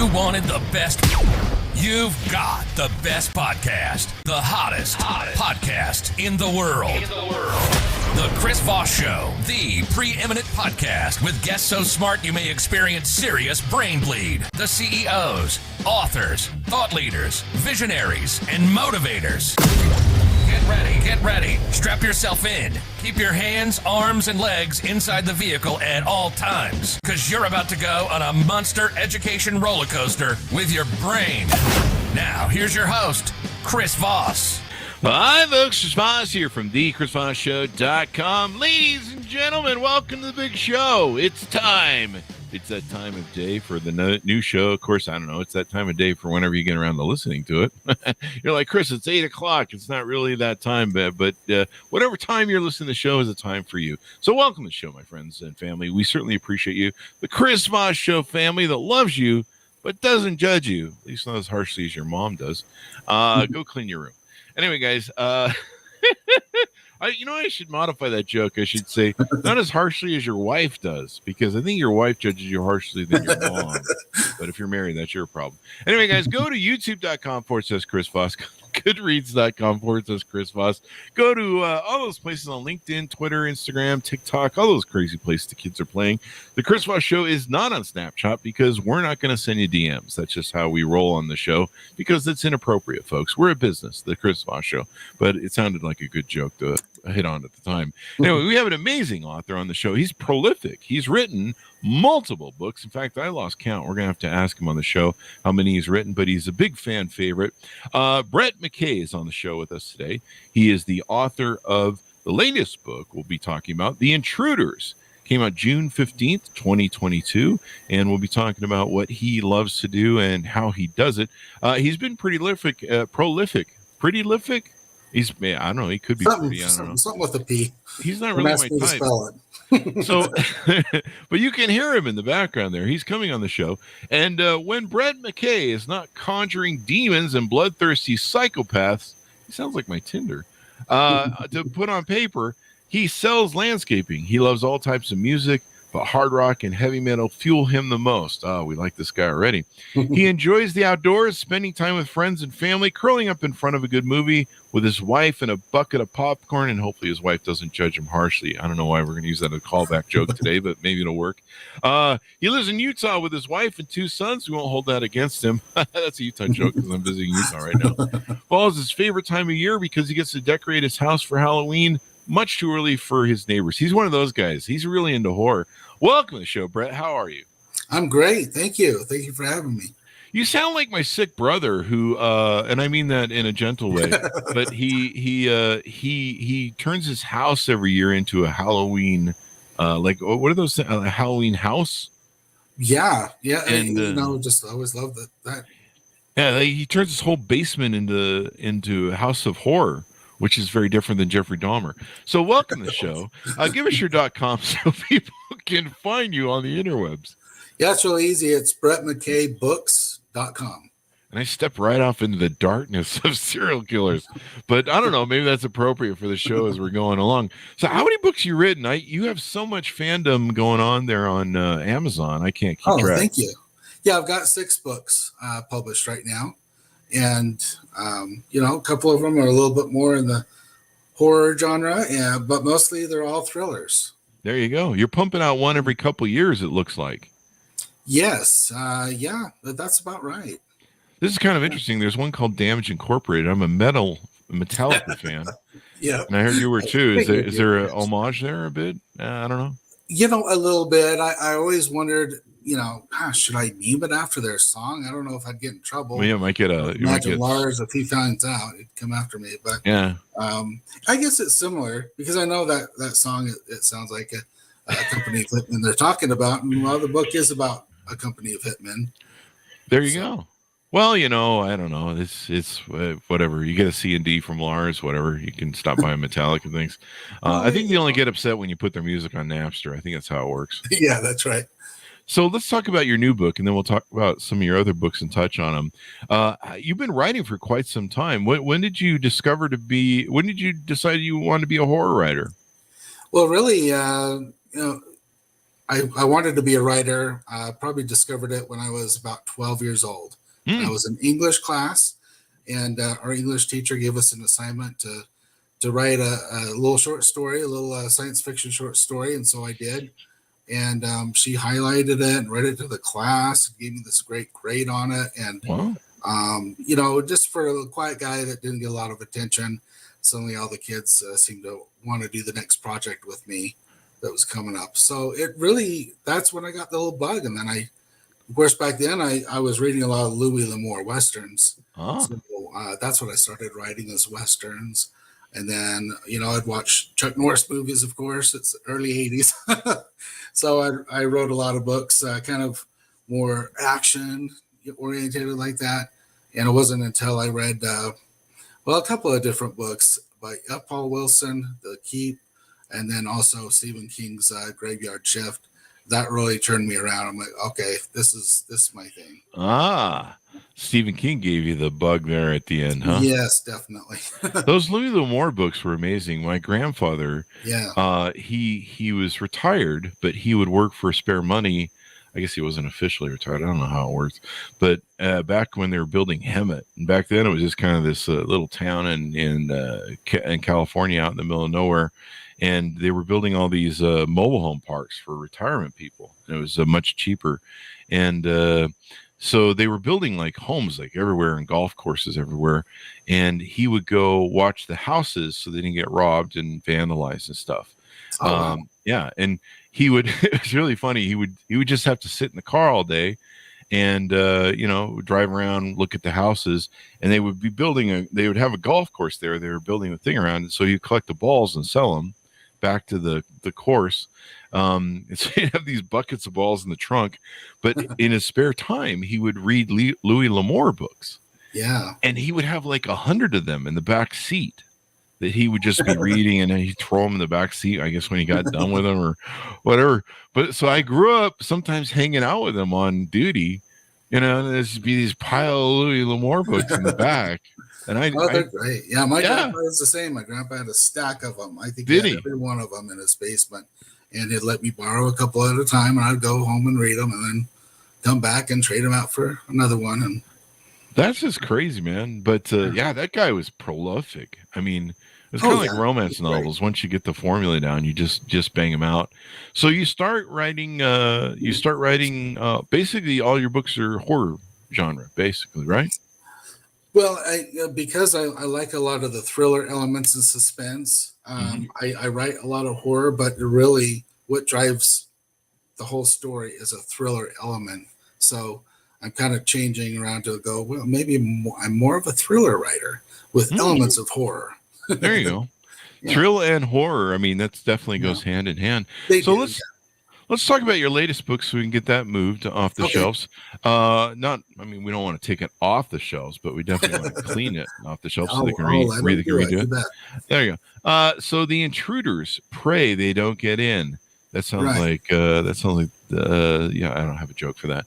You wanted the best. You've got the best podcast. The hottest podcast in the world. The Chris Voss Show, the preeminent podcast with guests so smart you may experience serious brain bleed. The CEOs, authors, thought leaders, visionaries, and motivators. Get ready. Strap yourself in. Keep your hands, arms, and legs inside the vehicle at all times, because you're about to go on a monster education roller coaster with your brain. Now, here's your host, Chris Voss. Hi, folks. Chris Voss here from thechrisvossshow.com. Ladies and gentlemen, welcome to the big show. It's time. It's that time of day for the new show. Of course, I don't know. It's that time of day for whenever you get around to listening to it. You're like, Chris, it's 8 o'clock. It's not really that time, but whatever time you're listening to the show is a time for you. So welcome to the show, my friends and family. We certainly appreciate you. The Chris Voss Show family that loves you but doesn't judge you, at least not as harshly as your mom does. Go clean your room. Anyway, guys, I should modify that joke. I should say, not as harshly as your wife does, because I think your wife judges you harshly than your mom. But if you're married, that's your problem. Anyway, guys, go to youtube.com/Chris Voss, goodreads.com/Chris Voss. Go to all those places on LinkedIn, Twitter, Instagram, TikTok, all those crazy places the kids are playing. The Chris Voss Show is not on Snapchat because we're not going to send you DMs. That's just how we roll on the show, because it's inappropriate, folks. We're a business, the Chris Voss Show. But it sounded like a good joke to hit on at the time. Anyway, we have an amazing author on the show. He's prolific. He's written multiple books. In fact, I lost count. We're going to have to ask him on the show how many he's written, but he's a big fan favorite. Brett McKay is on the show with us today. He is the author of the latest book we'll be talking about, The Intruders. Came out June 15th, 2022, and we'll be talking about what he loves to do and how he does it. He's been prolific. He's, I don't know. He could be pretty. I don't know. Something with a P. He's not really my type. So, but you can hear him in the background there. He's coming on the show. And when Brett McKay is not conjuring demons and bloodthirsty psychopaths, he sounds like my Tinder, to put on paper, he sells landscaping. He loves all types of music, but hard rock and heavy metal fuel him the most. Oh, we like this guy already. He enjoys the outdoors, spending time with friends and family, curling up in front of a good movie with his wife and a bucket of popcorn, and hopefully his wife doesn't judge him harshly. I don't know why we're going to use that as a callback joke today, but maybe it'll work. He lives in Utah with his wife and 2 sons. We won't hold that against him. That's a Utah joke because I'm visiting Utah right now. Fall is his favorite time of year because he gets to decorate his house for Halloween. Much too early for his neighbors. He's one of those guys. He's really into horror. Welcome to the show, Brett. How are you? I'm great. Thank you. Thank you for having me. You sound like my sick brother who, and I mean that in a gentle way, but he turns his house every year into a Halloween, what are those, a Halloween house? Yeah. And just always loved that. Yeah, he turns his whole basement into a house of horror, which is very different than Jeffrey Dahmer. So welcome to the show. Give us your .com so people can find you on the interwebs. Yeah, it's really easy. It's brettmckaybooks.com. And I step right off into the darkness of serial killers. But I don't know, maybe that's appropriate for the show as we're going along. So how many books you written? You have so much fandom going on there on Amazon. I can't keep track. Thank you. Yeah, I've got 6 books published right now. And, a couple of them are a little bit more in the horror genre, but mostly they're all thrillers. There you go. You're pumping out one every couple of years, it looks like. Yes. That's about right. This is kind of interesting. There's one called Damage Incorporated. I'm a Metallica fan. Yeah. And I heard you were too. Is there a homage there a bit? I don't know. A little bit. I always wondered, should I name it after their song? I don't know if I'd get in trouble. Well, yeah, might get Imagine Lars, if he finds out, he'd come after me. But yeah, I guess it's similar because I know that song. It sounds like a company of hitmen they're talking about, and the book is about a company of hitmen. There you go. Well, I don't know. It's whatever. You get a C&D from Lars, whatever. You can stop by Metallica things. I think they only get upset when you put their music on Napster. I think that's how it works. Yeah, that's right. So let's talk about your new book, and then we'll talk about some of your other books and touch on them. You've been writing for quite some time. When did you decide you wanted to be a horror writer? Well, really, I I wanted to be a writer. Probably discovered it when I was about 12 years old. I was in English class, and our English teacher gave us an assignment to write a little short story, a little science fiction short story, and so I did. And she highlighted it and read it to the class, and gave me this great grade on it. And just for a quiet guy that didn't get a lot of attention, suddenly all the kids seemed to want to do the next project with me that was coming up. So that's when I got the little bug. And then of course, back then I was reading a lot of Louis L'Amour Westerns. So that's what I started writing, as Westerns. And then, I'd watch Chuck Norris movies, of course. It's early 80s. So I wrote a lot of books, kind of more action oriented like that. And it wasn't until I read, a couple of different books by Paul Wilson, The Keep, and then also Stephen King's Graveyard Shift. That really turned me around. I'm like, okay, this is my thing. Stephen King gave you the bug there at the end, huh? Yes, definitely. Those Louis L'Amour books were amazing. My grandfather, he was retired, but he would work for spare money. I guess he wasn't officially retired. I don't know how it works. But back when they were building Hemet, and back then it was just kind of this little town in California out in the middle of nowhere. And they were building all these mobile home parks for retirement people. And it was much cheaper. And so they were building like homes like everywhere and golf courses everywhere. And he would go watch the houses so they didn't get robbed and vandalized and stuff. Wow. Yeah. And he would, it was really funny. He would just have to sit in the car all day and, drive around, look at the houses, and they would be they would have a golf course there. They were building a thing around it. So he'd collect the balls and sell them back to the course. And so he'd have these buckets of balls in the trunk, but in his spare time, he would read Louis L'Amour books. Yeah. And he would have like 100 of them in the back seat that he would just be reading, and then he'd throw them in the back seat, I guess, when he got done with them or whatever. But so I grew up sometimes hanging out with him on duty, and there'd be these pile of Louis L'Amour books in the back. And they're great. Yeah, my grandpa was the same. My grandpa had a stack of them. I think he had every one of them in his basement, and he'd let me borrow a couple at a time, and I'd go home and read them, and then come back and trade them out for another one. And that's just crazy, man. But that guy was prolific. I mean, it's kind of like romance novels. Right. Once you get the formula down, you just bang them out. So you start writing. Basically, all your books are horror genre, basically, right? Well, because I like a lot of the thriller elements and suspense. I write a lot of horror, but really, what drives the whole story is a thriller element. So I'm kind of changing around to go, well, maybe I'm more of a thriller writer with elements of horror. There you go. Yeah. Thrill and horror. I mean, that's definitely goes hand in hand. Let's talk about your latest book so we can get that moved off the shelves. We don't want to take it off the shelves, but we definitely want to clean it off the shelves so they can redo it. There you go. So The Intruders, Pray They Don't Get In. That sounds like I don't have a joke for that.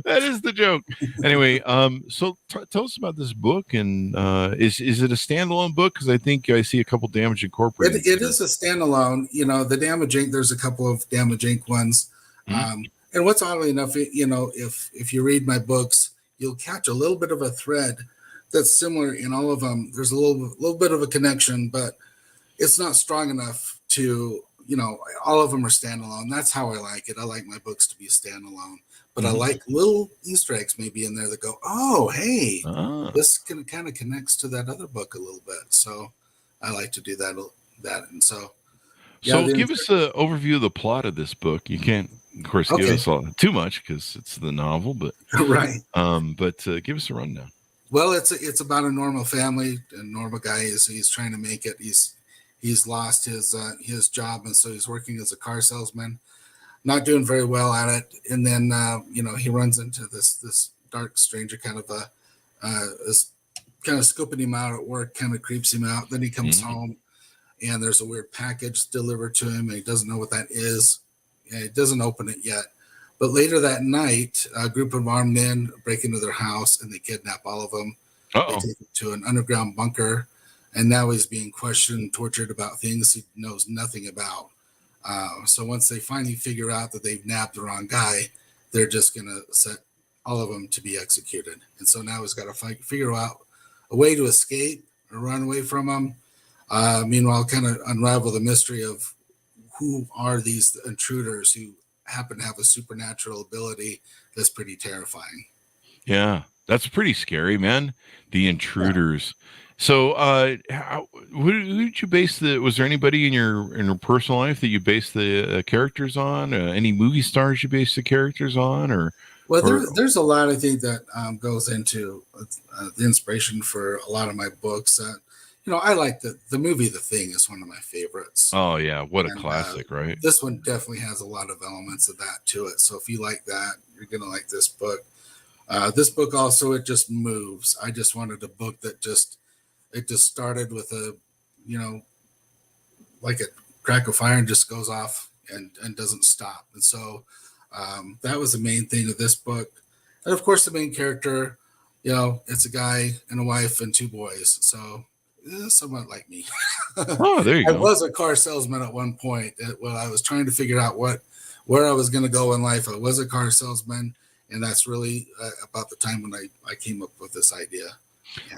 That is the joke. Anyway, so tell us about this book, and is it a standalone book? Because I think I see a couple Damage Incorporated. It is a standalone. The Damage Inc. There's a couple of Damage Inc. ones, and what's oddly enough, if you read my books, you'll catch a little bit of a thread that's similar in all of them. There's a little bit of a connection, but it's not strong enough to. All of them are standalone. That's how I like it. I like my books to be standalone. But I like little Easter eggs maybe in there that go, oh, hey, this kind of connects to that other book a little bit. So I like to do that. And so give us an overview of the plot of this book. You can't, of course, give us too much because it's the novel, but right. But give us a rundown. Well, it's about a normal family. A normal guy he's trying to make it. He's lost his job, and so he's working as a car salesman. Not doing very well at it, and then he runs into this dark stranger, kind of scoping him out at work, kind of creeps him out. Then he comes home, and there's a weird package delivered to him, and he doesn't know what that is. And he doesn't open it yet. But later that night, a group of armed men break into their house, and they kidnap all of them. They take him to an underground bunker, and now he's being questioned, tortured about things he knows nothing about. So once they finally figure out that they've nabbed the wrong guy, they're just going to set all of them to be executed. And so now he's got to figure out a way to escape or run away from them. Meanwhile, kind of unravel the mystery of who are these intruders who happen to have a supernatural ability that's pretty terrifying. Yeah, that's pretty scary, man. The intruders. Yeah. So, who did you base was there anybody in your personal life that you based the characters on? Any movie stars you based the characters on, there's a lot, I think, that goes into the inspiration for a lot of my books. I like the movie The Thing is one of my favorites. Oh yeah, what a classic, right? This one definitely has a lot of elements of that to it. So if you like that, you're gonna like this book. This book also, it just moves. I just wanted a book that just started with like a crack of fire and just goes off and doesn't stop. And so that was the main thing of this book. And of course, the main character, it's a guy and a wife and 2 boys. So somewhat like me. Oh, there you go. I was a car salesman at one point. Well, I was trying to figure out where I was going to go in life. I was a car salesman, and that's really about the time when I came up with this idea.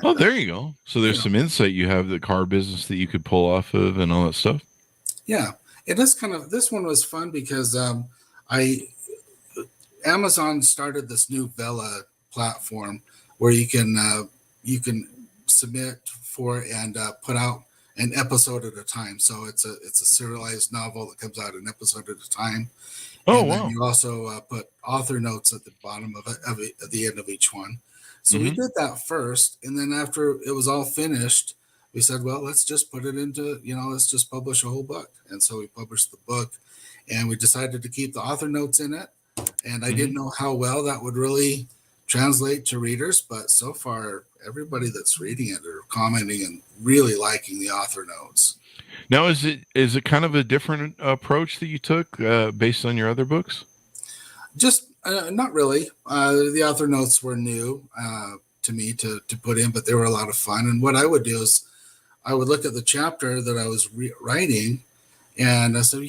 And, there you go. So there's some insight you have, the car business that you could pull off of and all that stuff. Yeah. And this one was fun because Amazon started this new Vella platform where you can submit for and put out an episode at a time. So it's a serialized novel that comes out an episode at a time. Oh, and wow. then you also put author notes at the bottom of it, at the end of each one. So we did that first. And then after it was all finished, we said, well, let's just put it into, let's just publish a whole book. And so we published the book, and we decided to keep the author notes in it. And I didn't know how well that would really translate to readers, but so far everybody that's reading it are commenting and really liking the author notes. Now, is it kind of a different approach that you took based on your other books? Just not really. The author notes were new to me to put in, but they were a lot of fun. And what I would do is I would look at the chapter that I was writing, and I said,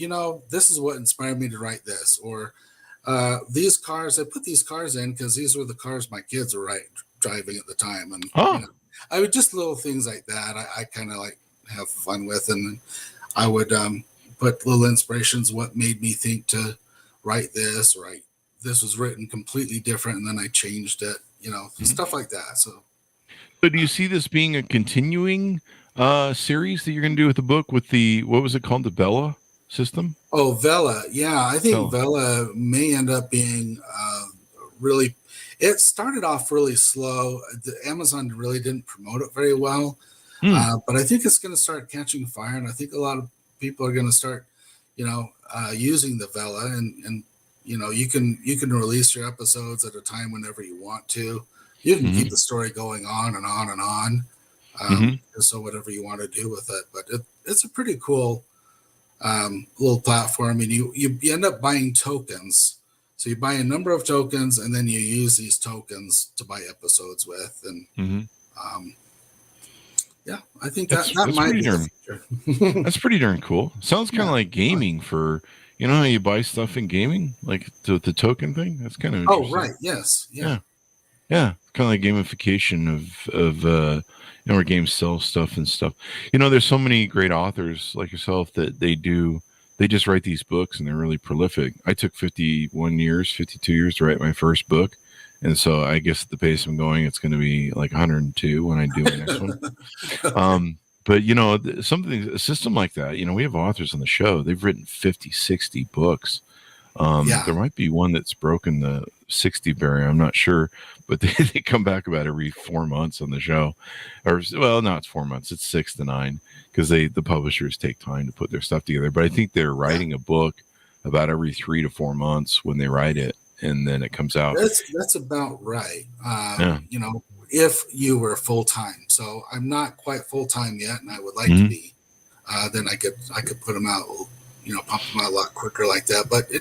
this is what inspired me to write this, or these cars. I put these cars in because these were the cars my kids were driving at the time, and I would just little things like that. I kind of like have fun with, and I would put little inspirations. What made me think to write this, or this was written completely different, and then I changed it. Stuff like that. So do you see this being a continuing series that you're going to do with the book with what was it called, the Bella system? Oh, Vella. Yeah, I think Vella may end up being really. It started off really slow. Amazon really didn't promote it very well, but I think it's going to start catching fire, and I think a lot of people are going to start, using the Vella, and you can release your episodes at a time whenever you want to. You can keep the story going on and on and on. So whatever you want to do with it, but it's a pretty cool little platform, and you end up buying tokens. So you buy a number of tokens, and then you use these tokens to buy episodes with. And I think that might be the future. That's pretty darn cool. Sounds kind of like gaming for, how you buy stuff in gaming, like the token thing. That's kind of interesting. Oh, right. Yes. Yeah. Kind of like gamification of where games sell stuff and stuff. There's so many great authors like yourself that they just write these books, and they're really prolific. I took 52 years to write my first book. And so I guess at the pace I'm going, it's going to be like 102 when I do my next one. But, a system like that, we have authors on the show. They've written 50, 60 books. There might be one that's broken the 60 barrier. I'm not sure, but they come back about every 4 months on the show. No, it's 4 months. It's 6 to 9 because the publishers take time to put their stuff together. But I think they're writing a book about every 3 to 4 months when they write it, and then it comes out. That's about right. If you were full time. So I'm not quite full time yet, and I would like to be. Then I could put them out, pump them out a lot quicker like that. But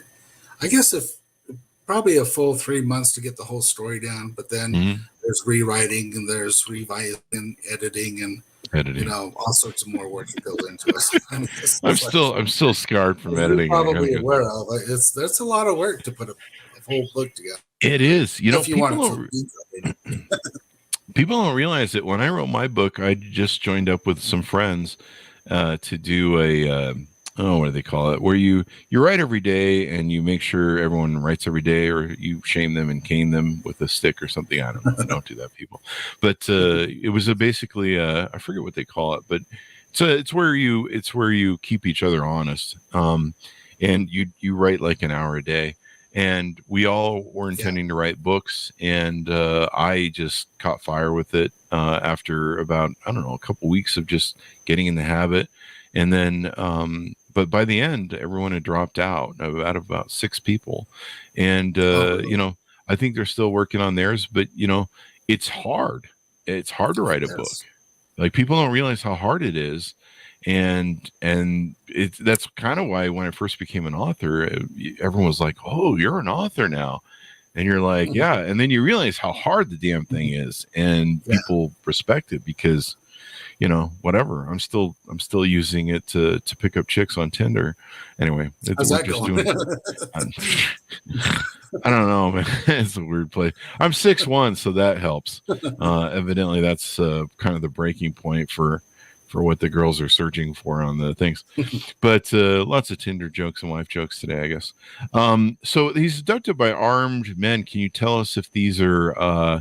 I guess if probably a full 3 months to get the whole story down, but then there's rewriting and there's revising, editing, and editing. All sorts of more work that goes into it. I mean, I'm still scarred from editing. You're probably aware of it. That's a lot of work to put a whole book together. It is. If you want people don't realize that when I wrote my book, I just joined up with some friends to do a what do they call it? Where you write every day and you make sure everyone writes every day, or you shame them and cane them with a stick or something. I don't know. Don't do that, people. But it was basically I forget what they call it, but it's where you keep each other honest. And you write like an hour a day. And we all were intending to write books, and I just caught fire with it after about, I don't know, a couple weeks of just getting in the habit. And then, but by the end, everyone had dropped out of about 6 people. And, I think they're still working on theirs, but, it's hard. It's hard to write a book. Like, people don't realize how hard it is. And that's kind of why when I first became an author, everyone was like, "Oh, you're an author now," and you're like, "Yeah." And then you realize how hard the damn thing is, and people respect it because, whatever. I'm still using it to pick up chicks on Tinder. Anyway, how's that going? I don't know, man. It's a weird place. I'm 6'1", so that helps. Evidently, that's kind of the breaking point for what the girls are searching for on the things. But lots of Tinder jokes and wife jokes today, I guess. So he's abducted by armed men. Can you tell us if these are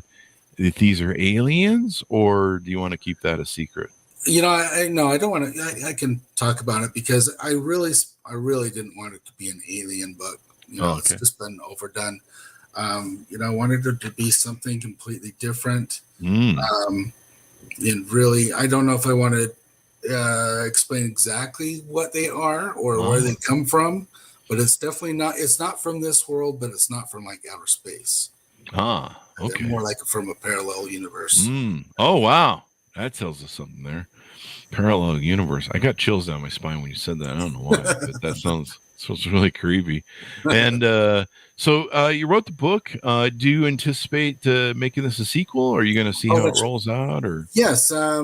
aliens, or do you want to keep that a secret? I don't want to. I can talk about it because I really didn't want it to be an alien book. It's just been overdone. I wanted it to be something completely different. And really, I don't know if I want to explain exactly what they are or where they come from, but it's definitely not. It's not from this world, but it's not from like outer space. Okay. More like from a parallel universe. Oh, wow. That tells us something there. Parallel universe. I got chills down my spine when you said that. I don't know why, but that sounds really creepy. And so you wrote the book. Do you anticipate making this a sequel? Or are you going to see how it rolls out? Or yes, I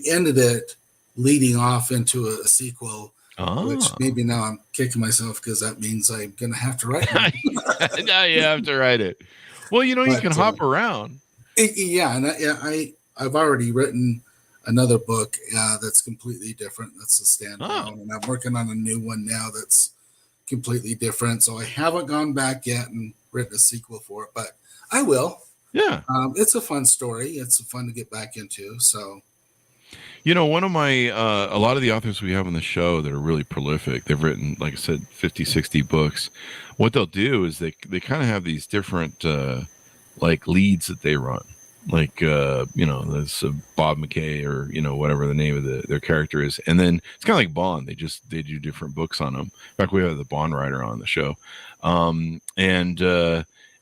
ended it leading off into a sequel, which maybe now I'm kicking myself because that means I'm going to have to write it. Now you have to write it. Well, you can hop around. I've already written another book that's completely different. That's a standalone, and I'm working on a new one now that's completely different. So I haven't gone back yet and written a sequel for it, but I will. Yeah. It's a fun story. It's fun to get back into. So, one of my, a lot of the authors we have on the show that are really prolific, they've written, like I said, 50, 60 books. What they'll do is they kind of have these different, like leads that they run. Like, there's Bob McKay or, whatever the name of their character is. And then it's kind of like Bond. They do different books on them. In fact, we have the Bond writer on the show.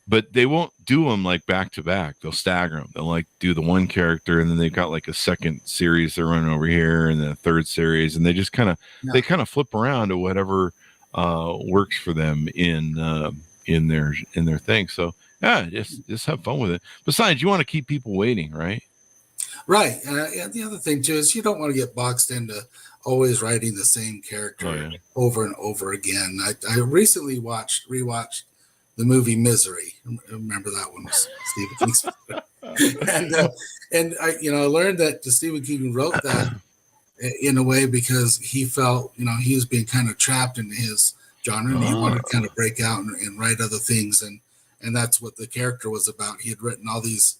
But they won't do them like back to back. They'll stagger them. They'll like do the one character, and then they've got like a second series they're running over here, and then a third series, and they just kind of flip around to whatever works for them in their thing. So yeah, just have fun with it. Besides, you want to keep people waiting, right? Right. And the other thing too is you don't want to get boxed into always writing the same character over and over again. I recently rewatched the movie Misery. Remember that one was Stephen King's. and I learned that Stephen King wrote that in a way because he felt, he was being kind of trapped in his genre, and he wanted to kind of break out and write other things. And that's what the character was about. He had written all these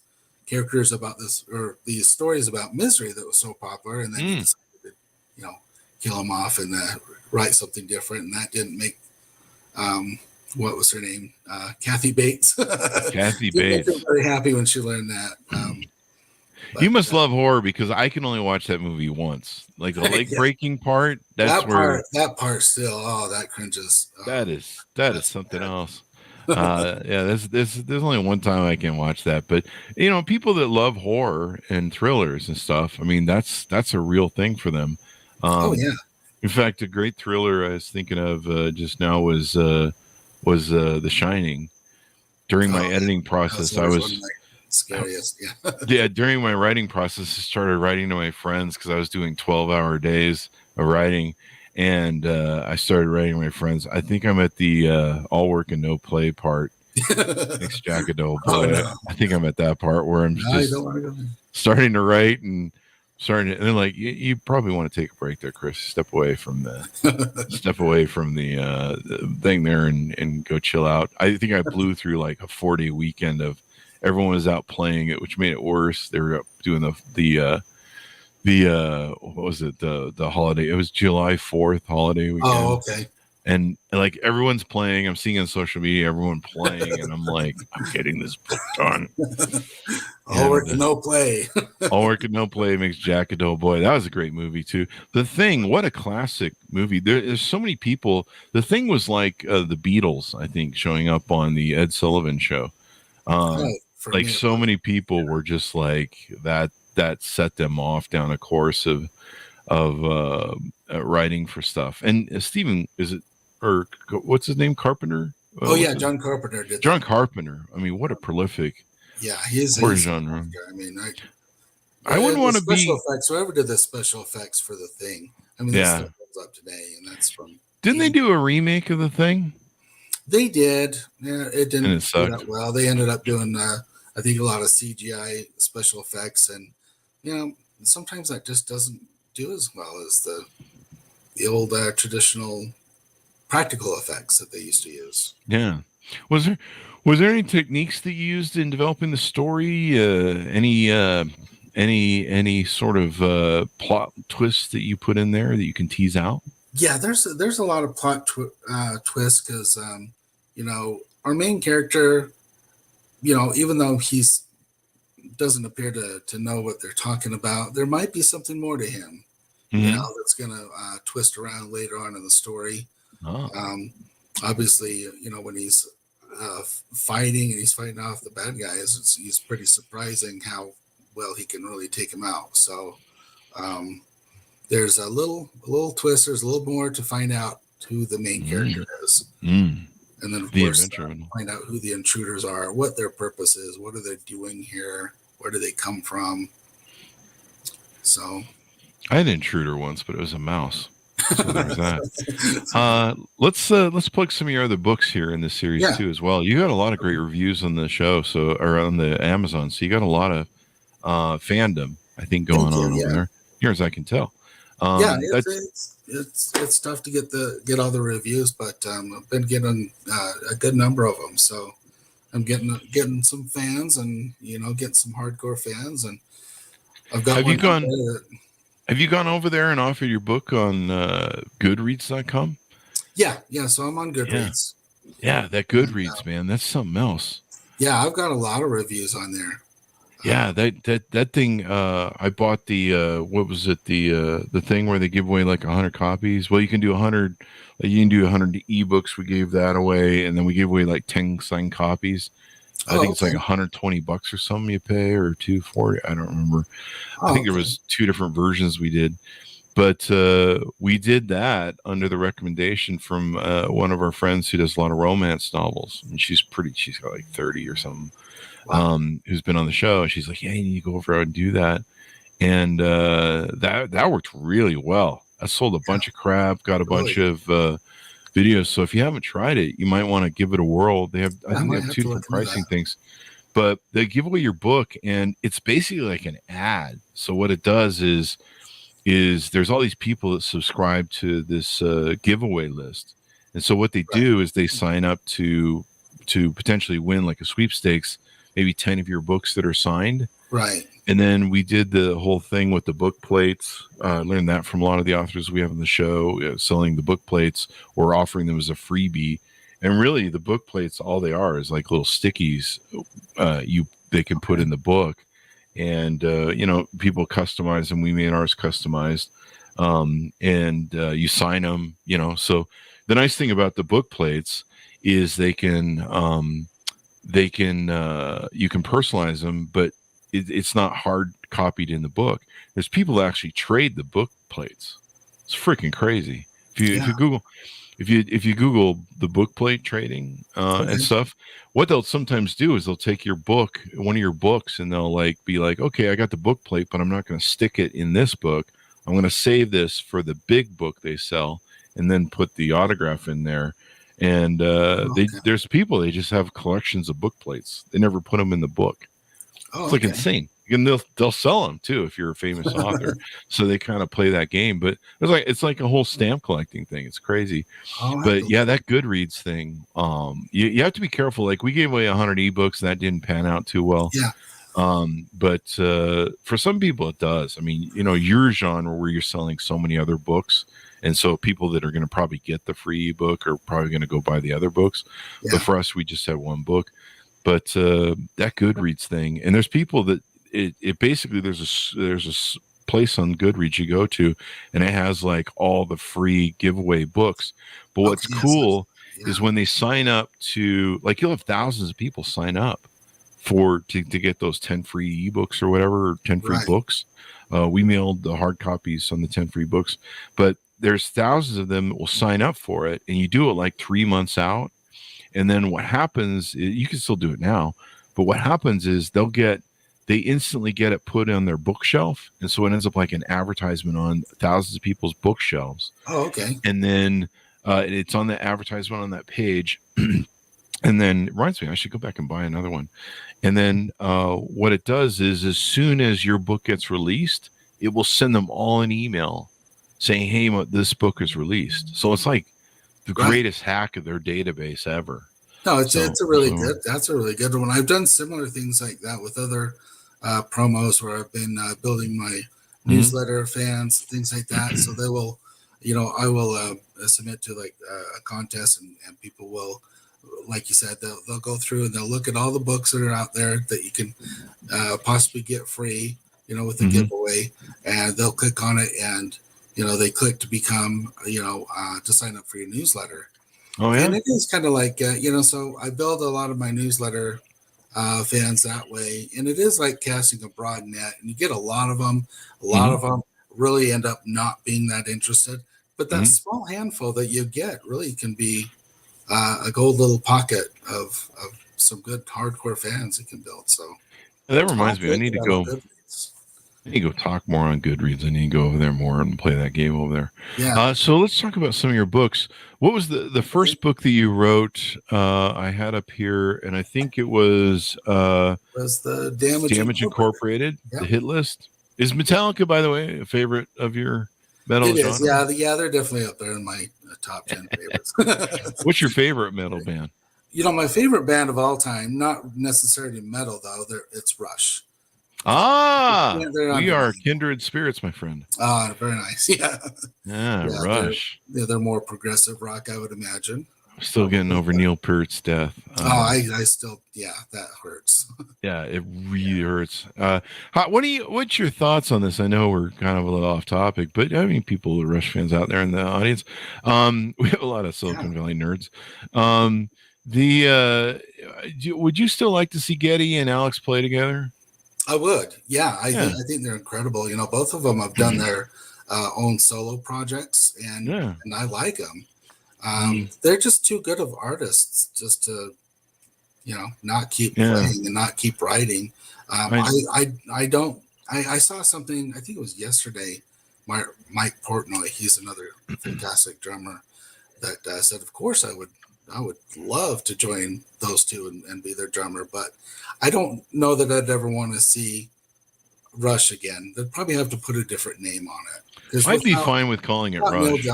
characters about this, or these stories about misery that was so popular, and then he decided to, kill him off and write something different. And that didn't make what was her name? Kathy Bates. Kathy Bates. Was very happy when she learned that. You must love horror, because I can only watch that movie once. Like the leg breaking part. That part still. That cringes. That is something else. There's only one time I can watch that, but people that love horror and thrillers and stuff, I mean, that's a real thing for them. In fact, a great thriller I was thinking of just now was The Shining. During my editing process, scariest. Yeah. Yeah, during my writing process, I started writing to my friends because I was doing 12-hour days of writing. And I started writing to my friends. I think I'm at the all work and no play part. Thanks, Jackado. Boy, no. I think I'm at that part where I'm just starting to write and starting to, and then like you probably want to take a break there, Chris. Step away from the thing there and go chill out. I think I blew through like a 4-day weekend of everyone was out playing it, which made it worse. They were up doing the what was it, the holiday, it was July 4th holiday weekend. Oh, okay. And like everyone's playing, I'm seeing on social media everyone playing, and I'm like, I'm getting this book done. All work and no play. All work and no play makes Jack a dull boy. That was a great movie too. The Thing, what a classic movie. There's so many people. The Thing was like the Beatles, I think, showing up on the Ed Sullivan Show. Like so many people were just like that set them off down a course of writing for stuff. And Stephen, is it, or what's his name, Carpenter? John Carpenter did John Carpenter. I mean, what a prolific genre. I mean, I wouldn't want to be special effects. Whoever did the special effects for The Thing. I mean, this stuff goes up today, and that's from. Didn't they do a remake of The Thing? They did. Yeah, it didn't do that well. They ended up doing, I think, a lot of CGI special effects, and sometimes that just doesn't do as well as the old traditional practical effects that they used to use. Yeah. Was there any techniques that you used in developing the story? Any sort of plot twists that you put in there that you can tease out? Yeah, there's a lot of plot twists because our main character, even though he's doesn't appear to know what they're talking about, there might be something more to him. Mm-hmm. That's going to twist around later on in the story. Oh. Obviously, when he's fighting and he's fighting off the bad guys, he's pretty surprising how well he can really take him out. So there's a little twist. There's a little more to find out who the main character is. And then, of course, find out who the intruders are, what their purpose is, what are they doing here, where do they come from. So I had an intruder once, but it was a mouse. So there's that. Let's plug some of your other books here in this series too, as well. You got a lot of great reviews on the show, or on the Amazon. So you got a lot of fandom, I think, going on over there. Here, as I can tell. It's tough to get all the reviews, but I've been getting a good number of them. So I'm getting some fans, and getting some hardcore fans, and I've got. Have you gone over there and offered your book on Goodreads.com? Yeah. So I'm on Goodreads. Yeah, that Goodreads, man, that's something else. Yeah, I've got a lot of reviews on there. Yeah, that thing. I bought the what was it, the thing where they give away like 100 copies. Well, you can do 100. You can do 100 ebooks. We gave that away, and then we gave away like 10 signed copies. I think it's like $120 or something you pay, or $240. I don't remember. I think there was 2 different versions we did, but we did that under the recommendation from one of our friends who does a lot of romance novels, and she's got like 30 or something. Wow. Who's been on the show. She's like, yeah, you need to go over and do that, and that worked really well. I sold a bunch of crap, got a bunch of videos. So if you haven't tried it, you might want to give it a whirl. I think they have 2 different pricing things, but they give away your book, and it's basically like an ad. So what it does is there's all these people that subscribe to this giveaway list, and so what they do is they sign up to potentially win like a sweepstakes, maybe 10 of your books that are signed. Right. And then we did the whole thing with the book plates. Learned that from a lot of the authors we have on the show, selling the book plates or offering them as a freebie. And really, the book plates, all they are is like little stickies they can put in the book. And, people customize them. We made ours customized. And you sign them, So the nice thing about the book plates is you can personalize them, but it's not hard copied in the book. There's people that actually trade the book plates. It's freaking crazy. If you Google, if you Google the book plate trading and stuff, what they'll sometimes do is they'll take your book, one of your books, and they'll like be like, okay, I got the book plate, but I'm not going to stick it in this book. I'm going to save this for the big book they sell, and then put the autograph in there. And there's people, they just have collections of book plates. They never put them in the book. It's like insane. And they'll sell them too if you're a famous author. So they kind of play that game. But it's like a whole stamp collecting thing. It's crazy. But yeah, that Goodreads thing. You have to be careful. Like we gave away 100 ebooks, and that didn't pan out too well. Yeah. But for some people it does. I mean, your genre where you're selling so many other books, and so people that are going to probably get the free ebook are probably going to go buy the other books. Yeah. But for us, we just had one book. But that Goodreads thing, and there's people that it basically there's a place on Goodreads you go to, and it has like all the free giveaway books. But what's cool is when they sign up to, like, you'll have thousands of people sign up to get those 10 free ebooks or whatever, or 10 free books. We mailed the hard copies on the 10 free books, but there's thousands of them that will sign up for it, and you do it like 3 months out. And then what happens, you can still do it now, but what happens is they instantly get it put on their bookshelf. And so it ends up like an advertisement on thousands of people's bookshelves. Oh, okay. And then it's on the advertisement on that page. And then it reminds me, I should go back and buy another one. And then what it does is, as soon as your book gets released, it will send them all an email saying, hey, this book is released. So it's like the greatest hack of their database ever. No, it's a really good. That's a really good one. I've done similar things like that with other promos where I've been building my newsletter fans, things like that. So they will, I will submit to like a contest, and people will, like you said, they'll go through and they'll look at all the books that are out there that you can possibly get free, with the giveaway, and they'll click on it, and they click to become, to sign up for your newsletter. Oh, yeah. And it is kind of like, so I build a lot of my newsletter fans that way. And it is like casting a broad net, and you get a lot of them. A lot of them really end up not being that interested. But that small handful that you get really can be a gold little pocket of some good hardcore fans you can build. So that reminds me, I need to go talk more on Goodreads. I need to go over there more and play that game over there. Yeah. So let's talk about some of your books. What was the first book that you wrote? I had up here, and I think it was the Damage Incorporated, the hit list. Is Metallica, by the way, a favorite of your metal genre? It is, yeah. They're definitely up there in my top 10 favorites. What's your favorite metal band? My favorite band of all time, not necessarily metal though. It's Rush. We are kindred spirits, my friend. Very nice. Yeah, Rush. They're more progressive rock, I would imagine. I'm still getting over Neil Peart's death. I still, that hurts. Yeah, it really hurts. What's your thoughts on this? I know we're kind of a little off topic, but I mean, people are Rush fans out there in the audience. We have a lot of Silicon Valley nerds. Would you still like to see Geddy and Alex play together? I would. Yeah, I think they're incredible. Both of them have done their own solo projects, and I like them. They're just too good of artists just to, not keep playing and not keep writing. I saw something, I think it was yesterday, Mike Portnoy, he's another fantastic drummer, that said, of course I would love to join those two and be their drummer, but I don't know that I'd ever want to see Rush again. They'd probably have to put a different name on it. I'd be fine with calling it Rush.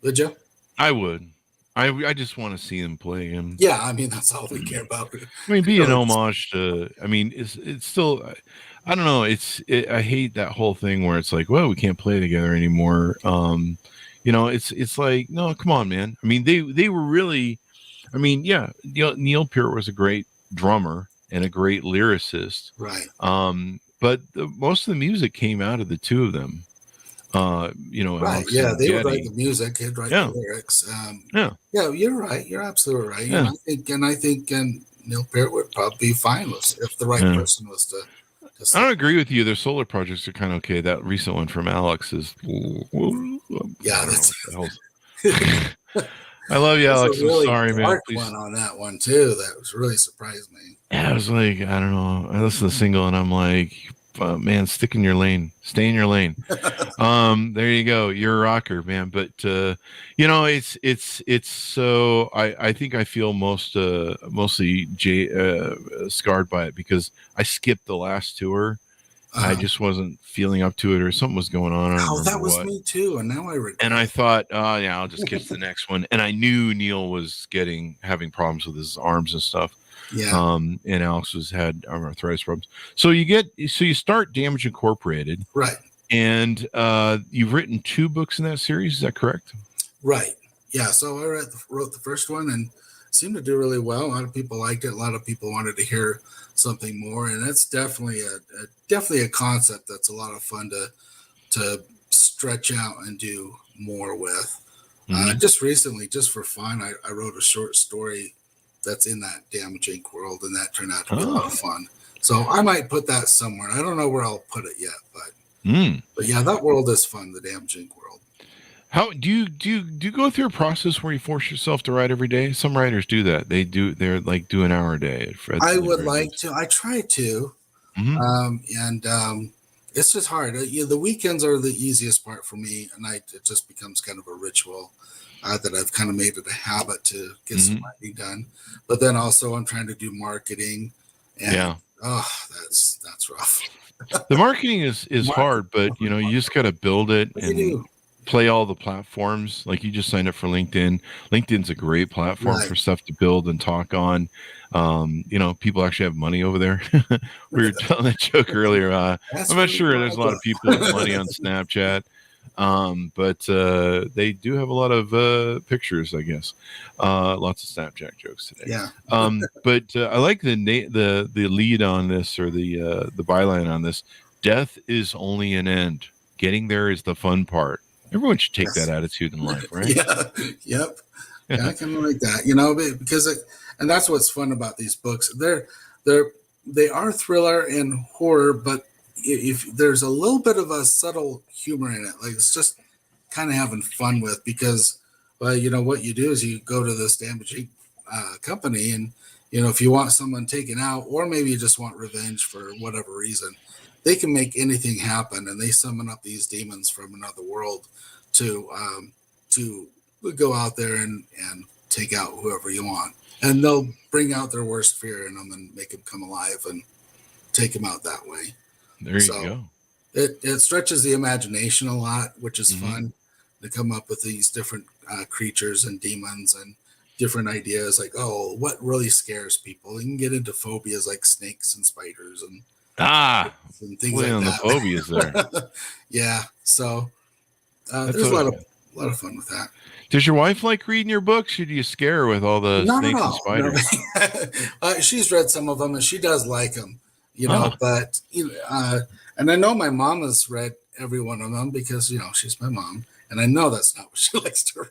Would you? I would. I just want to see them play him. Yeah, I mean, that's all we care about. I mean, be an homage to. I mean, it's still. I don't know. I hate that whole thing where it's like, well, we can't play together anymore. It's like, no, come on, man. I mean, they were really. I mean, Neil Peart was a great drummer and a great lyricist. Right. But most of the music came out of the two of them. Right. Alex they would write the music, he'd write the lyrics. You're right. You're absolutely right. Yeah. And I think Neil Peart would probably be fine with if the right person was to I don't agree with you. Their solo projects are kind of okay. That recent one from Alex is I love you, Alex. I'm really sorry, man. dark Please. one on that one too. That was really surprised me. Yeah, I was like, I don't know. I listened to the single and I'm like, man, stick in your lane, stay in your lane. There you go. You're a rocker, man. But it's so I think I feel mostly scarred by it because I skipped the last tour. I just wasn't feeling up to it, or something was going on. That was me too, and now I regret. And I thought, oh yeah, I'll just catch the next one. And I knew Neil was having problems with his arms and stuff. Yeah. And Alex had arthritis problems. So you start Damage Incorporated, right? And you've written 2 books in that series. Is that correct? Right. Yeah. So I wrote the first one and seemed to do really well. A lot of people liked it. A lot of people wanted to hear something more, and that's definitely a concept that's a lot of fun to stretch out and do more with. Just recently, just for fun, I wrote a short story that's in that Damage Inc. world, and that turned out to be a lot of fun. So I might put that somewhere. I don't know where I'll put it yet, but yeah, that world is fun, the Damage Inc. world. How do you go through a process where you force yourself to write every day? Some writers do that. They're like do an hour a day. I would like to. I try to, and it's just hard. The weekends are the easiest part for me, and it just becomes kind of a ritual that I've kind of made it a habit to get some writing done. But then also I'm trying to do marketing, and that's rough. The marketing is hard, but you just got to build it and play all the platforms. Like you just signed up for LinkedIn. LinkedIn's a great platform for stuff to build and talk on. People actually have money over there. We were telling that joke earlier. I'm not sure there's a lot of people with money on Snapchat. But they do have a lot of pictures, I guess. Lots of Snapchat jokes today. Yeah. But I like the lead on this, or the byline on this. Death is only an end. Getting there is the fun part. Everyone should take that attitude in life, right? Yeah. Yep. Yeah, I kind of like that, because and that's what's fun about these books. They are thriller and horror, but if there's a little bit of a subtle humor in it, like it's just kind of having fun with, because what you do is you go to this damaging company, and if you want someone taken out, or maybe you just want revenge for whatever reason, they can make anything happen, and they summon up these demons from another world to go out there and take out whoever you want, and they'll bring out their worst fear in them and make them come alive and take them out that way. There you go. It stretches the imagination a lot, which is fun to come up with these different creatures and demons and different ideas. Like, what really scares people? You can get into phobias like snakes and spiders and things like that. The phobias there. Yeah. So there's a lot of fun with that. Does your wife like reading your books, or do you scare her with all the snakes and spiders? No. She's read some of them, and she does like them. But and I know my mom has read every one of them because she's my mom, and I know that's not what she likes to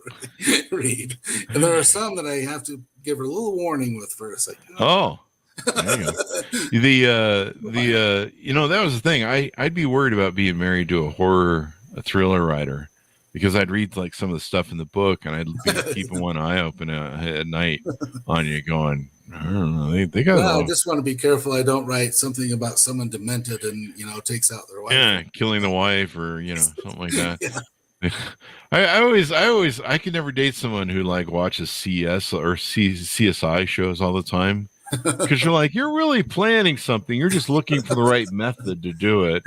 read. And there are some that I have to give her a little warning with first. Like, there you go. That was the thing. I'd be worried about being married to a thriller writer, because I'd read like some of the stuff in the book, and I'd be keeping one eye open at night on you, going, I don't know. They got. Well, I just want to be careful. I don't write something about someone demented and takes out their wife. Yeah, killing the wife, or something like that. Yeah. I could never date someone who like watches CS or CSI shows all the time, because you're really planning something. You're just looking for the right method to do it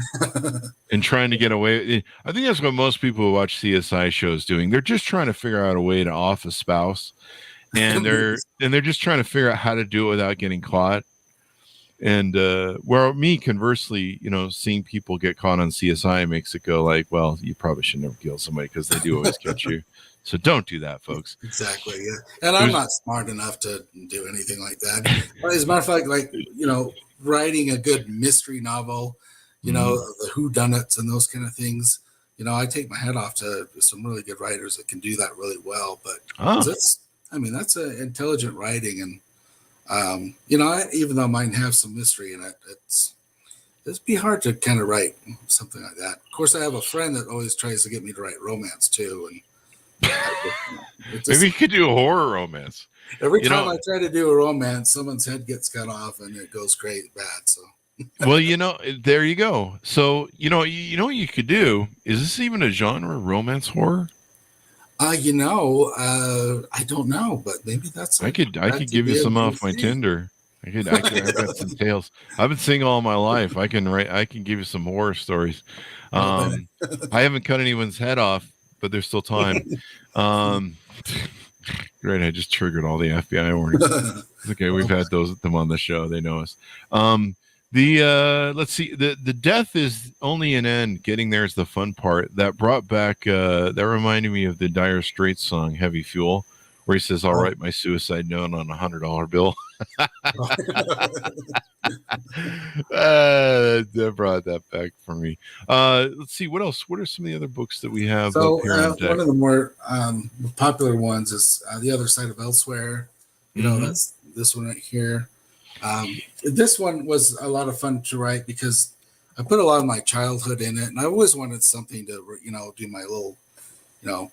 and trying to get away. I think that's what most people who watch CSI shows doing. They're just trying to figure out a way to off a spouse. And they're just trying to figure out how to do it without getting caught. And where me, conversely, seeing people get caught on CSI makes it go like, well, you probably should never kill somebody, because they do always catch you. So don't do that, folks. Exactly. Yeah. And I'm not smart enough to do anything like that. As a matter of fact, writing a good mystery novel, the whodunits and those kind of things, I take my hat off to some really good writers that can do that really well. But that's an intelligent writing, and even though mine have some mystery in it, it'd be hard to kind of write something like that. Of course, I have a friend that always tries to get me to write romance too, and Maybe you could do a horror romance. Every time I try to do a romance, someone's head gets cut off and it goes crazy bad. So, well, there you go. So, what you could do is this even a genre, romance horror? I don't know, but maybe that's. I could give you some off my Tinder. I got some tales. I've been single all my life. I can give you some horror stories. I haven't cut anyone's head off, but there's still time. Great, I just triggered all the FBI warnings. Okay, we've had them on the show. They know us. Let's see. The death is only an end. Getting there is the fun part. That brought back. That reminded me of the Dire Straits song "Heavy Fuel," where he says, "I'll write my suicide note on $100 bill." That brought that back for me. Let's see what else. What are some of the other books that we have? So up here on deck? One of the more popular ones is The Other Side of Elsewhere. That's this one right here. This one was a lot of fun to write because I put a lot of my childhood in it, and I always wanted something to do my little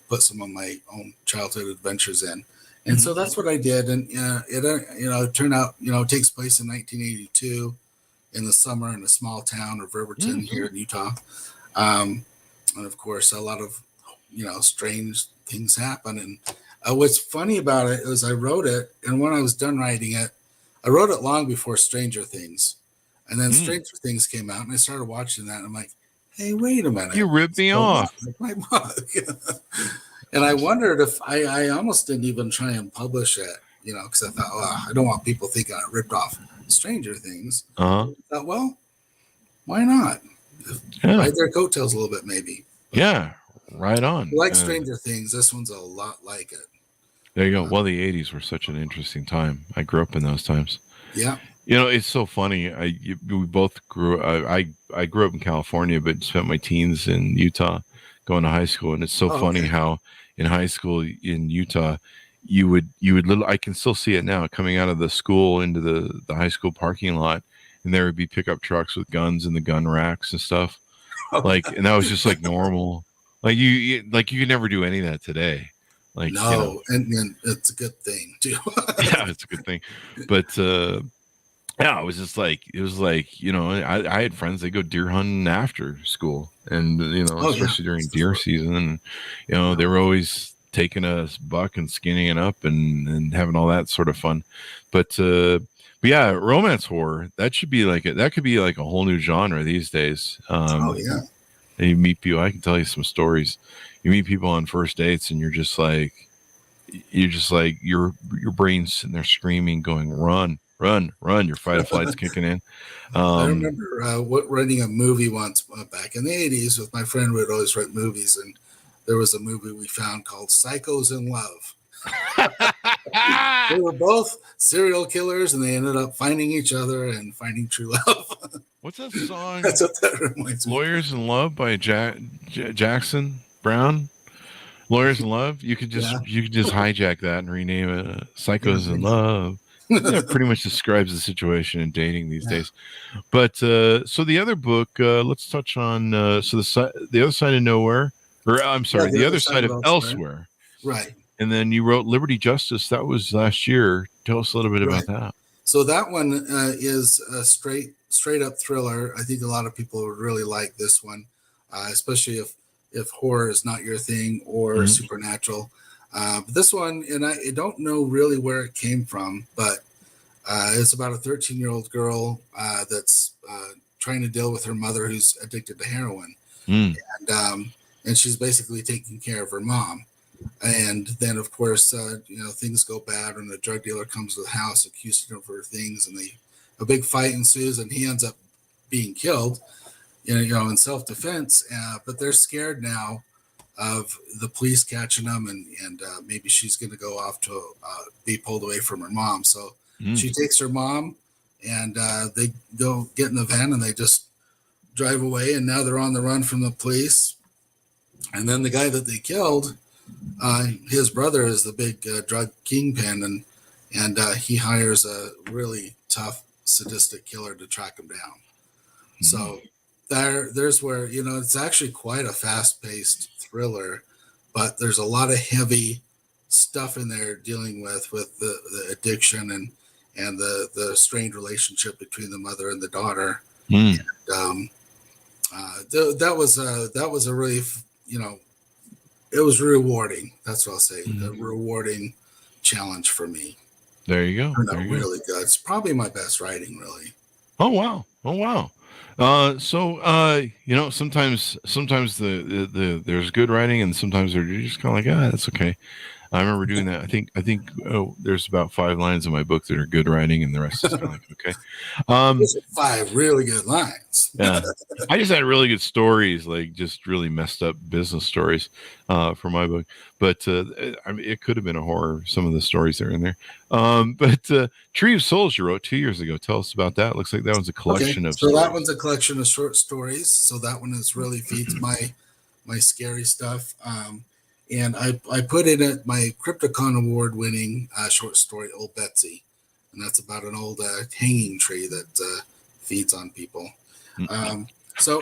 put some of my own childhood adventures in. And so that's what I did. And it turned out, it takes place in 1982 in the summer in a small town of Riverton here in Utah. And of course, a lot of, strange things happen. And what's funny about it is I wrote it, and when I was done writing it, I wrote it long before Stranger Things. And then Stranger Things came out, and I started watching that, and I'm like, hey, wait a minute. You ripped me off. My book. And I wondered if I almost didn't even try and publish it, because I thought, I don't want people thinking I ripped off Stranger Things. I thought, well, why not? Ride their coattails a little bit, maybe. Yeah, right on. Like Stranger Things, this one's a lot like it. There you go. Well, the 80s were such an interesting time. I grew up in those times. Yeah. It's so funny. We both grew. I grew up in California, but spent my teens in Utah, going to high school. And it's so funny how in high school in Utah, you would I can still see it now, coming out of the school into the high school parking lot, and there would be pickup trucks with guns in the gun racks and stuff. And that was just like normal. You could never do any of that today. No, and it's a good thing too. Yeah, it's a good thing. But yeah, it was I had friends, they go deer hunting after school, and especially during deer season, and they were always taking a buck and skinning it up and having all that sort of fun. But yeah, romance horror, that could be like a whole new genre these days. And you meet people, I can tell you some stories. You meet people on first dates, and you're just like your brain's sitting there screaming, going, run, your fight or flight's kicking in. I remember writing a movie once back in the 80s with my friend. We'd always write movies, and there was a movie we found called Psychos in Love. They were both serial killers, and they ended up finding each other and finding true love. What's that song? That's what that reminds me. Lawyers in Love by Jackson Brown. Lawyers in Love. You could just hijack that and rename it Psychos in Love. That pretty much describes the situation in dating these days. But so the other book, let's touch on the Other Side of Nowhere, or I'm sorry, the Other Side of Elsewhere. Right. And then you wrote Liberty Justice. That was last year. Tell us a little bit about that. So that one is a straight up thriller. I think a lot of people would really like this one, especially if horror is not your thing or supernatural. But this one, and I don't know really where it came from, but it's about a 13-year-old girl that's trying to deal with her mother who's addicted to heroin. And she's basically taking care of her mom. And then, of course, things go bad, and the drug dealer comes to the house accusing her of her things, and a big fight ensues, and he ends up being killed, in self-defense. But they're scared now of the police catching them, and maybe she's going to go off to be pulled away from her mom. So she takes her mom, and they go get in the van, and they just drive away, and now they're on the run from the police. And then the guy that they killed, his brother is the big drug kingpin, and he hires a really tough, sadistic killer to track him down. So there's where, it's actually quite a fast-paced thriller, but there's a lot of heavy stuff in there dealing with the addiction and the strained relationship between the mother and the daughter. And, that was a really, it was rewarding. That's what I'll say. A rewarding challenge for me. There you go. Really good. It's probably my best writing, really. Oh wow. Sometimes there's good writing, and sometimes they're just kind of like, that's okay. I remember doing that. I think there's about 5 lines in my book that are good writing, and the rest is kind of like, okay. 5 really good lines. Yeah, I just had really good stories, like just really messed up business stories for my book. But it could have been a horror, some of the stories that are in there. But Tree of Souls you wrote 2 years ago. Tell us about that. Looks like that one's a collection of stories. That one's a collection of short stories. So that one really feeds my scary stuff. And I put in it my Crypticon award-winning short story, Old Betsy. And that's about an old hanging tree that feeds on people. So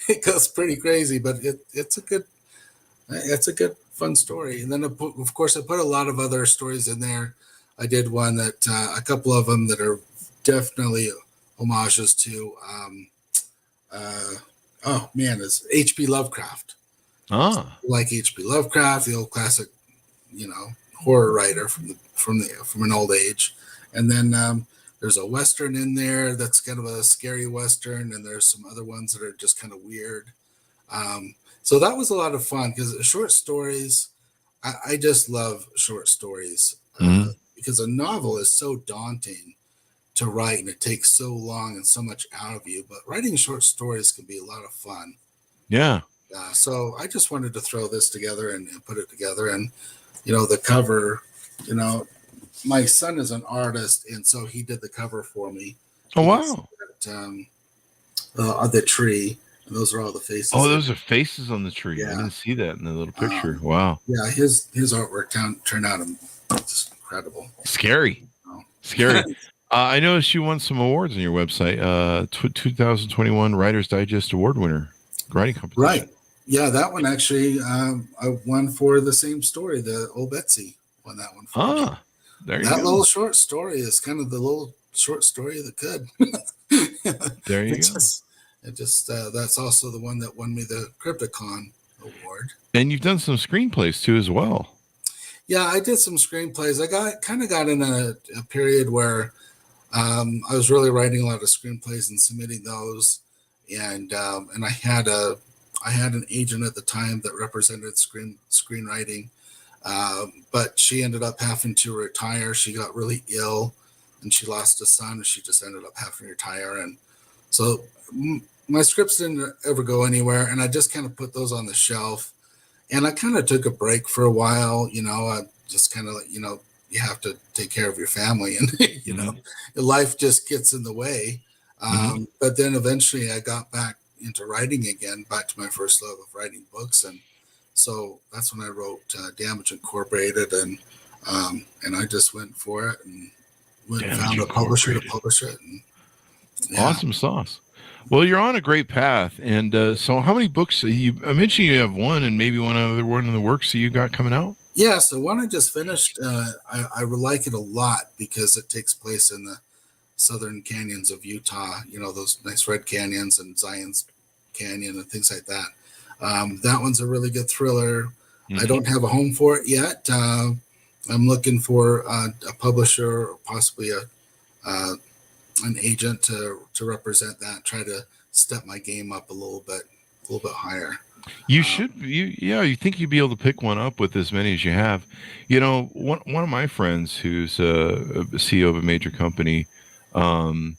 it goes pretty crazy, but it's a good fun story. And then of course I put a lot of other stories in there. I did one that a couple of them that are definitely homages to it's H.P. Lovecraft. Like H.P. Lovecraft, the old classic, horror writer from an old age. And then there's a Western in there that's kind of a scary Western, and there's some other ones that are just kind of weird. So that was a lot of fun because short stories, I just love short stories because a novel is so daunting to write, and it takes so long and so much out of you. But writing short stories can be a lot of fun. Yeah. So I just wanted to throw this together and put it together. And, the cover, my son is an artist, and so he did the cover for me. Oh, wow. On the tree. And those are all the faces. Oh, those are faces on the tree. Yeah. I didn't see that in the little picture. Wow. Yeah, his artwork turned out just incredible. Scary. Scary. I noticed you won some awards on your website. 2021 Writer's Digest Award winner. Writing competition. Right. Yeah, that one actually, I won for the same story. The Old Betsy won that one for me. There you go. That little short story is kind of the little short story of the good. There you go. That's also the one that won me the Crypticon award. And you've done some screenplays too as well. Yeah, I did some screenplays. I got in a period where I was really writing a lot of screenplays and submitting those. And I had an agent at the time that represented screenwriting, but she ended up having to retire. She got really ill, and she lost a son, and she just ended up having to retire. And so my scripts didn't ever go anywhere, and I just kind of put those on the shelf. And I kind of took a break for a while. I just kind of you have to take care of your family, and life just gets in the way. But then eventually I got back into writing again, back to my first love of writing books. And so that's when I wrote Damage Incorporated, and I just went for it and found a publisher to publish it. And, Awesome sauce. Well, you're on a great path. And so how many books I mentioned you have one and maybe one other one in the works that you got coming out? Yeah. So one I just finished, I like it a lot because it takes place in the southern canyons of Utah, those nice red canyons and Zion's Canyon and things like that. That one's a really good thriller. I don't have a home for it yet. I'm looking for a publisher or possibly an agent to represent that, try to step my game up a little bit higher. You should, you think you'd be able to pick one up with as many as you have. One of my friends who's a CEO of a major company, I'm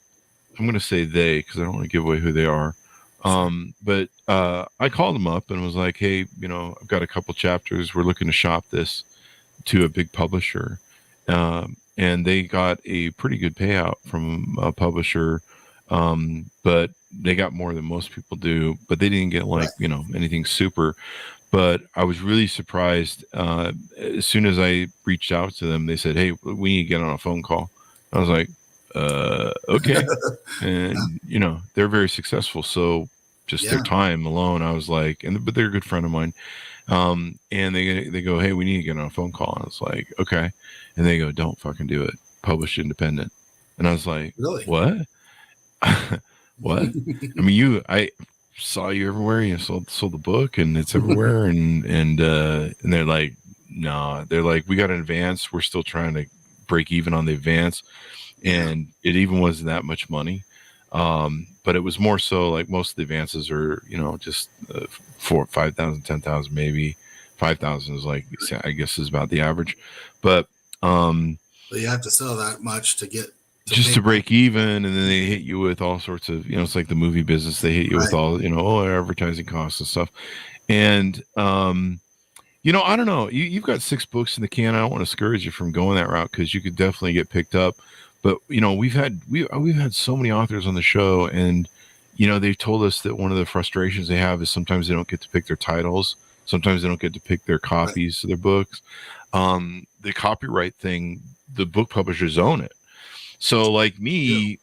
going to say they, because I don't want to give away who they are. But I called him up and was like, hey, I've got a couple chapters. We're looking to shop this to a big publisher. And they got a pretty good payout from a publisher. But they got more than most people do, but they didn't get anything super. But I was really surprised. As soon as I reached out to them, they said, hey, we need to get on a phone call. I was like, okay. And they're very successful. So just their time alone. I was like, but they're a good friend of mine. And they go, hey, we need to get on a phone call. And I was like, okay. And they go, don't fucking do it. Publish independent. And I was like, really? What? What? I mean, I saw you everywhere. You sold the book, and it's everywhere. and they're like, no. They're like, we got an advance. We're still trying to break even on the advance, and it even wasn't that much money. But it was more so like most of the advances are, just 4,000, 5,000, 10,000, maybe 5,000 is like, I guess is about the average. But you have to sell that much to get to break even, and then they hit you with all sorts of, it's like the movie business. They hit you with all, advertising costs and stuff. And I don't know. You've got 6 books in the can. I don't want to discourage you from going that route, because you could definitely get picked up. But we've had so many authors on the show, and they've told us that one of the frustrations they have is sometimes they don't get to pick their titles. Sometimes they don't get to pick their copies of their books. The copyright thing, the book publishers own it. So like me,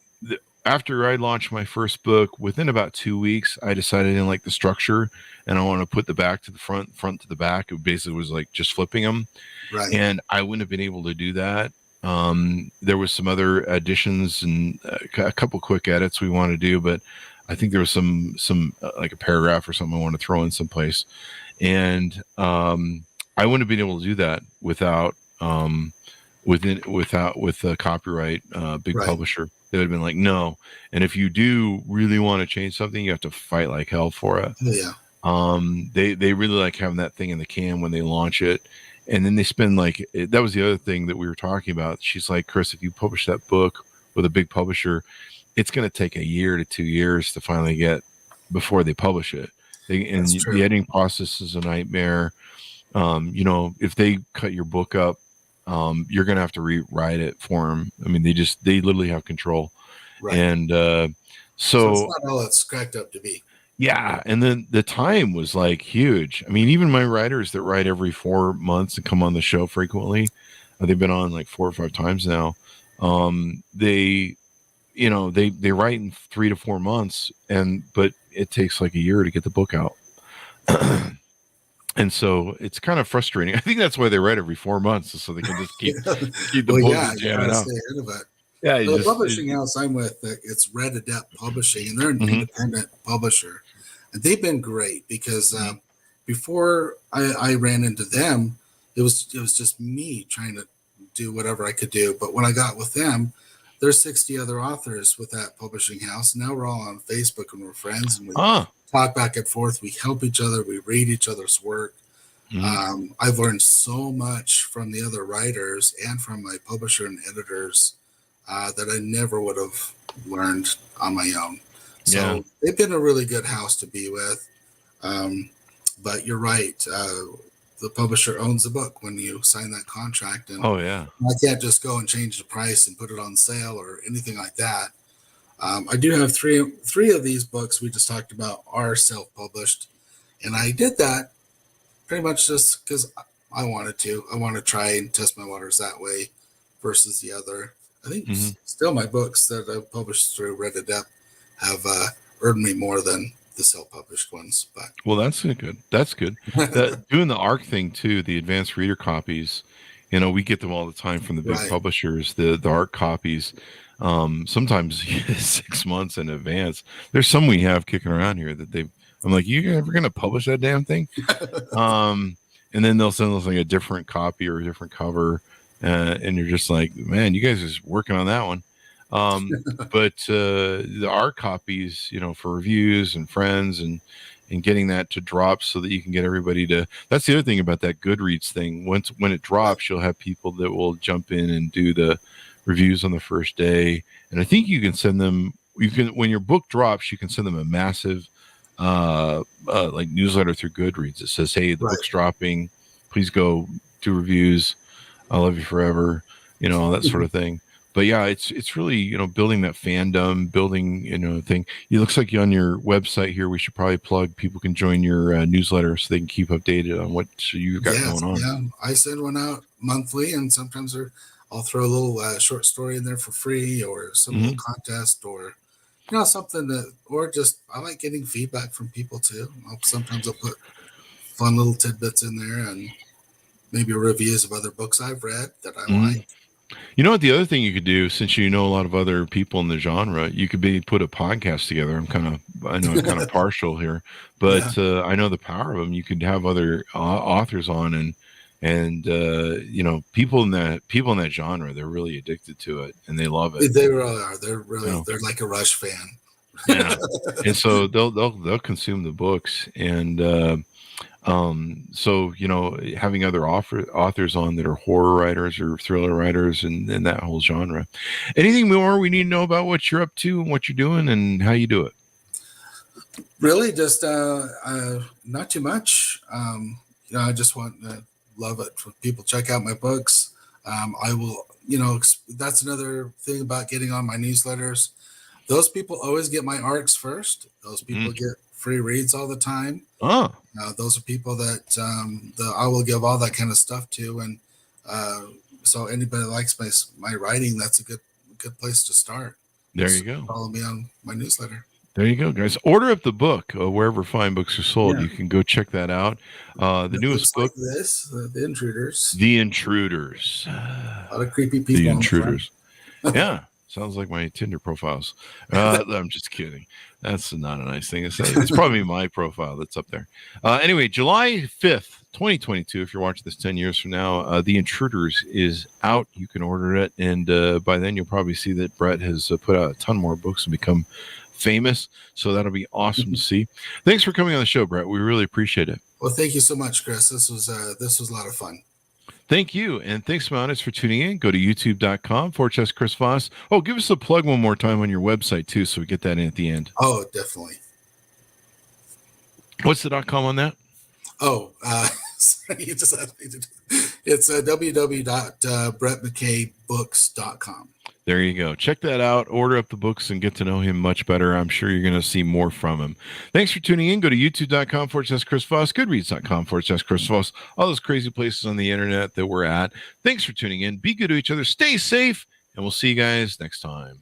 after I launched my first book, within about 2 weeks, I decided I didn't like the structure, and I want to put the back to the front to the back. It basically was like just flipping them. Right. And I wouldn't have been able to do that. There was some other additions and a couple quick edits we want to do, but I think there was some like a paragraph or something I want to throw in someplace. And I wouldn't have been able to do that without with a copyright big publisher. They would have been like, no. And if you do really want to change something, you have to fight like hell for it. Yeah. They really like having that thing in the can when they launch it. And then they spend that was the other thing that we were talking about. She's like, Chris, if you publish that book with a big publisher, it's going to take 1 year to 2 years to finally get before they publish it. The editing process is a nightmare. If they cut your book up, you're going to have to rewrite it for them. I mean, they literally have control. Right. And so it's not all it's cracked up to be. Yeah. And then the time was like huge. I mean, even my writers that write every 4 months and come on the show frequently, they've been on like 4 or 5 times now. They write in 3 to 4 months, but it takes like a year to get the book out. And so it's kind of frustrating. I think that's why they write every 4 months, so they can just keep the book jamming out. Stay ahead of it. Yeah, the publishing house I'm with, it's Red Adept Publishing, and they're an independent publisher, and they've been great because before I ran into them, it was just me trying to do whatever I could do. But when I got with them, there's 60 other authors with that publishing house. Now we're all on Facebook and we're friends, and we talk back and forth. We help each other. We read each other's work. I've learned so much from the other writers and from my publisher and editors that I never would have learned on my own. So they've been a really good house to be with. But you're right. The publisher owns the book when you sign that contract. And I can't just go and change the price and put it on sale or anything like that. I do have three of these books we just talked about are self-published. And I did that pretty much just because I wanted to. I want to try and test my waters that way versus the other. I think still my books that I've published through Red Adept have earned me more than the self-published ones. But well, that's good. That's good. Doing the ARC thing too, the advanced reader copies, we get them all the time from the big publishers, the ARC copies, sometimes 6 months in advance. There's some we have kicking around here that I'm like, you ever going to publish that damn thing? And then they'll send us like a different copy or a different cover. And you're just like, man, you guys are just working on that one. But the ARC copies, for reviews and friends and getting that to drop so that you can get everybody to. That's the other thing about that Goodreads thing. When it drops, you'll have people that will jump in and do the reviews on the first day. And I think you can send them. When your book drops, you can send them a massive like newsletter through Goodreads. It says, hey, the book's dropping. Please go do reviews. I love you forever, that sort of thing. But yeah, it's really, building that fandom, building, thing. It looks like on your website here, we should probably plug, people can join your newsletter so they can keep updated on what you've got going on. Yeah, I send one out monthly, and sometimes I'll throw a little short story in there for free or some little contest or, something that, or just, I like getting feedback from people too. Sometimes I'll put fun little tidbits in there and maybe reviews of other books I've read that I like. You know what? The other thing you could do, since you know a lot of other people in the genre, you could put a podcast together. I know I'm kind of partial here, but I know the power of them. You could have other authors on, and people in that genre, they're really addicted to it and they love it. They really are. They're like a Rush fan. Yeah, and so they'll consume the books, and so having other authors on that are horror writers or thriller writers and that whole genre. Anything more we need to know about what you're up to and what you're doing and how you do it? Really, just not too much. I just want to love it for people. Check out my books. I will. That's another thing about getting on my newsletters. Those people always get my arcs first. Those people get free reads all the time. Those are people that I will give all that kind of stuff to, and so anybody that likes my writing, that's a good place to start. There you go. Follow me on my newsletter. There you go, guys. Order up the book wherever fine books are sold. Yeah. You can go check that out. The newest book, like this, The Intruders. The Intruders. A lot of creepy people. The Intruders. Yeah. Sounds like my Tinder profiles. I'm just kidding. That's not a nice thing to say. It's probably my profile that's up there. Anyway, July 5th, 2022, if you're watching this 10 years from now, The Intruders is out. You can order it. And by then, you'll probably see that Brett has put out a ton more books and become famous. So that'll be awesome to see. Thanks for coming on the show, Brett. We really appreciate it. Well, thank you so much, Chris. This was a lot of fun. Thank you. And thanks, Mounties, for tuning in. Go to youtube.com/Chris Voss. Oh, give us a plug one more time on your website, too, so we get that in at the end. Oh, definitely. What's the .com on that? Oh, you just it's www.brettmckaybooks.com. There you go. Check that out. Order up the books and get to know him much better. I'm sure you're going to see more from him. Thanks for tuning in. Go to youtube.com/Chris Voss, goodreads.com/Chris Voss, all those crazy places on the internet that we're at. Thanks for tuning in. Be good to each other. Stay safe, and we'll see you guys next time.